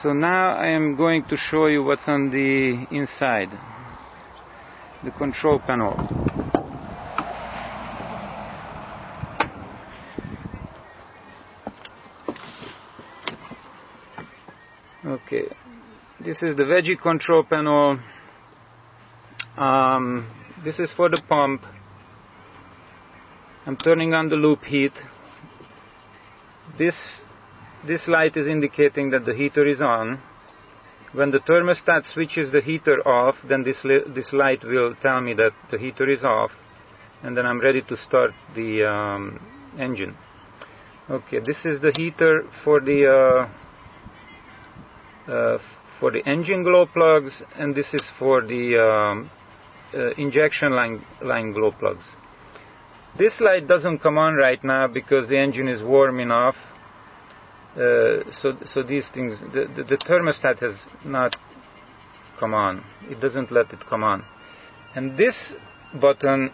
So now I am going to show you what's on the inside, the control panel. Okay, this is the veggie control panel. This is for the pump. I'm turning on the loop heat. This light is indicating that the heater is on. When the thermostat switches the heater off, then this light will tell me that the heater is off, and then I'm ready to start the engine. Okay, this is the heater for the engine glow plugs, and this is for the injection line glow plugs. This light doesn't come on right now because the engine is warm enough. So these things, the thermostat has not come on. It doesn't let it come on. And this button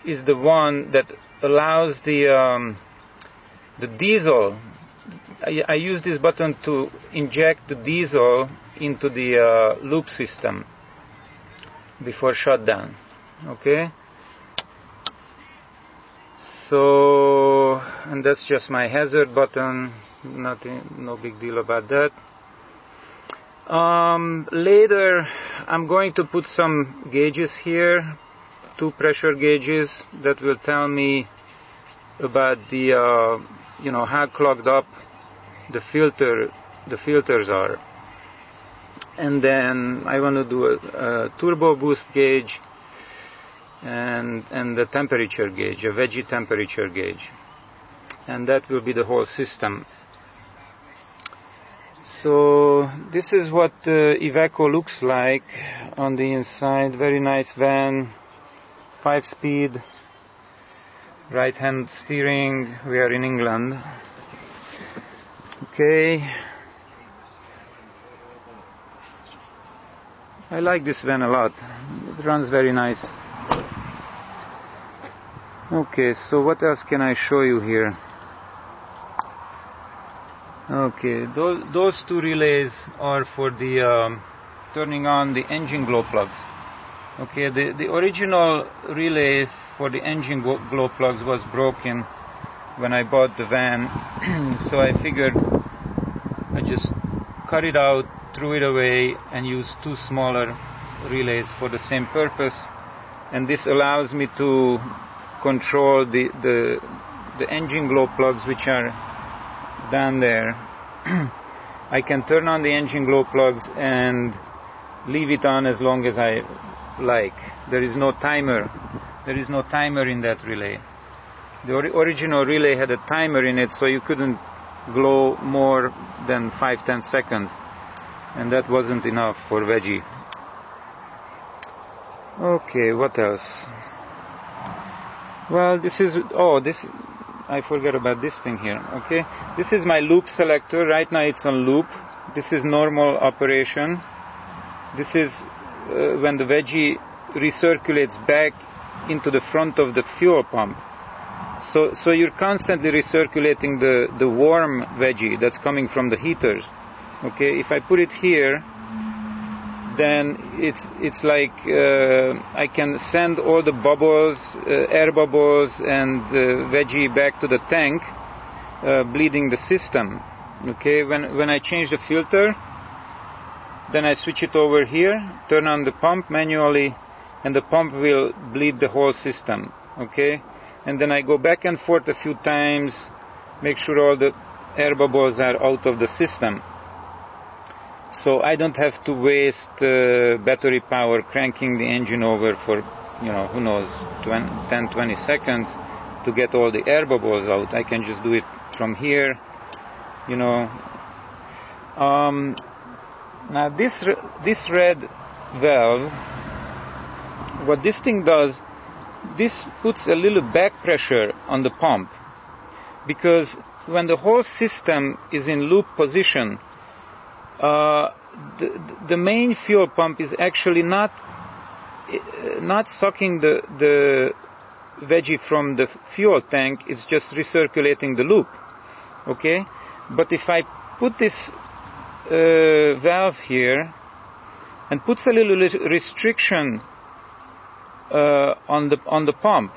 is the one that allows the diesel. I use this button to inject the diesel into the loop system before shutdown. Okay? So, and that's just my hazard button. Nothing, no big deal about that. Later, I'm going to put some gauges here, 2 pressure gauges that will tell me about the, how clogged up the filters are. And then I want to do a turbo boost gauge and the temperature gauge, a veggie temperature gauge. And that will be the whole system. So this is what the Iveco looks like on the inside. Very nice van, 5-speed, right-hand steering. We are in England. Okay. I like this van a lot. It runs very nice. Okay, so what else can I show you here? Okay, those 2 relays are for the turning on the engine glow plugs. Okay, the original relay for the engine glow plugs was broken when I bought the van, so I figured I just cut it out, threw it away, and used 2 smaller relays for the same purpose. And this allows me to control the engine glow plugs, which are down there. I can turn on the engine glow plugs and leave it on as long as I like. There is no timer. There is no timer in that relay. The original relay had a timer in it, so you couldn't glow more than 5-10 seconds, and that wasn't enough for veggie. Okay, what else? Well, I forgot about this thing here. Okay, this is my loop selector. Right now it's on loop. This is normal operation. This is when the veggie recirculates back into the front of the fuel pump. So you're constantly recirculating the warm veggie that's coming from the heaters. Okay, if I put it here, then it's like I can send all the bubbles, air bubbles, and veggie back to the tank, bleeding the system. Okay, when I change the filter, then I switch it over here, turn on the pump manually, and the pump will bleed the whole system. Okay, and then I go back and forth a few times, make sure all the air bubbles are out of the system. So I don't have to waste battery power cranking the engine over for, who knows, 10-20 seconds to get all the air bubbles out. I can just do it from here, Now this red valve, what this thing does, this puts a little back pressure on the pump, because when the whole system is in loop position, the main fuel pump is actually not sucking the veggie from the fuel tank. It's just recirculating the loop. Okay, but if I put this valve here and puts a little restriction on the pump.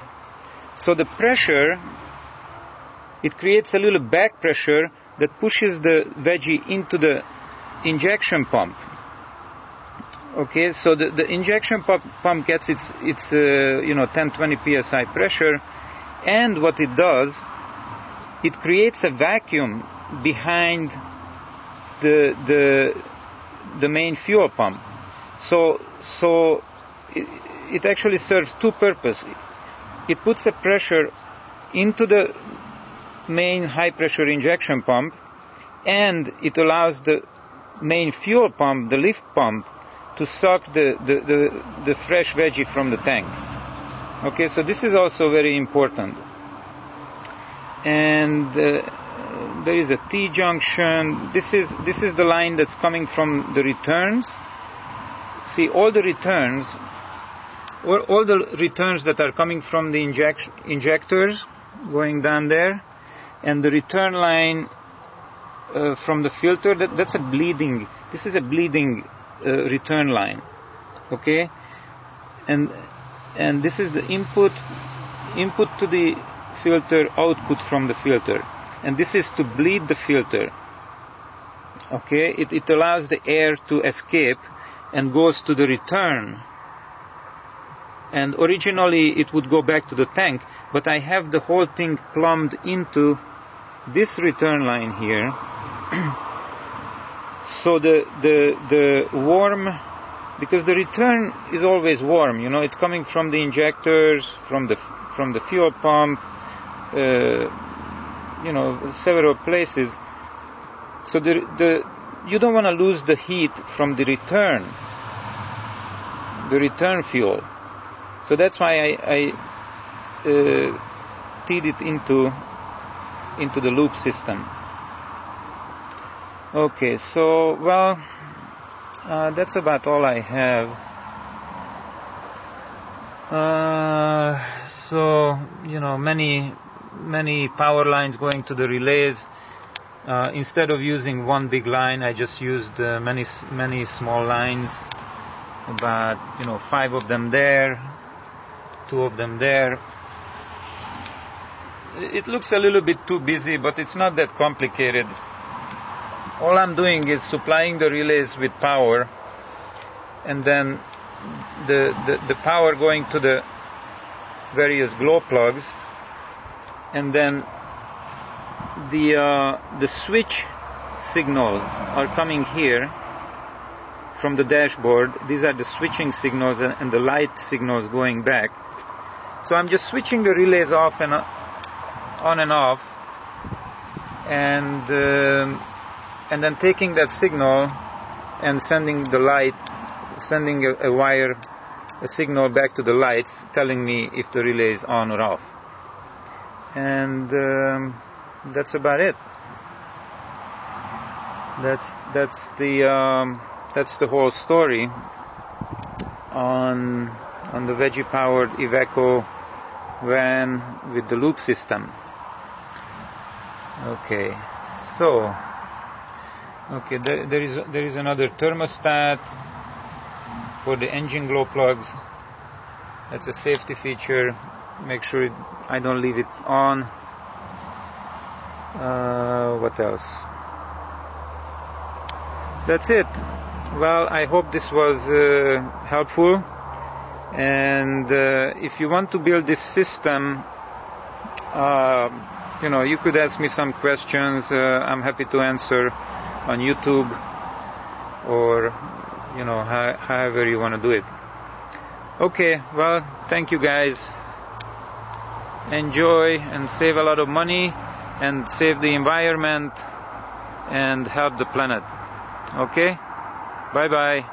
So the pressure, it creates a little back pressure that pushes the veggie into the injection pump. Okay, so the injection pump gets its 10-20 psi pressure, and what it does, it creates a vacuum behind the main fuel pump. So it actually serves two purposes. It puts a pressure into the main high pressure injection pump, and it allows the main fuel pump, the lift pump, to suck the fresh veggie from the tank. Okay, so this is also very important. And there is a T-junction. This is the line that's coming from the returns. See, all the returns that are coming from the injectors going down there, and the return line from the filter, that's a bleeding. This is a bleeding return line. Okay, and this is the input to the filter, output from the filter, and this is to bleed the filter. Okay, it allows the air to escape and goes to the return. And originally it would go back to the tank, but I have the whole thing plumbed into this return line here. So the warm, because the return is always warm, it's coming from the injectors, from the fuel pump, several places. So you don't want to lose the heat from the return fuel. So that's why I teed it into the loop system. Okay, so that's about all I have. So many power lines going to the relays. Instead of using one big line, I just used many small lines. About 5 of them there, 2 of them there. It looks a little bit too busy, but it's not that complicated. All I'm doing is supplying the relays with power, and then the power going to the various glow plugs, and then the switch signals are coming here from the dashboard. These are the switching signals and the light signals going back. So I'm just switching the relays off and on and off, and then taking that signal and sending a signal back to the lights, telling me if the relay is on or off. And that's about it. That's the whole story on the veggie powered Iveco van with the loop system. Okay, so there is another thermostat for the engine glow plugs. That's a safety feature. Make sure I don't leave it on. What else? That's it. Well, I hope this was helpful. And if you want to build this system, you could ask me some questions. I'm happy to answer on YouTube, or however you want to do it. Okay, well, thank you guys. Enjoy and save a lot of money and save the environment and help the planet. Okay, bye bye.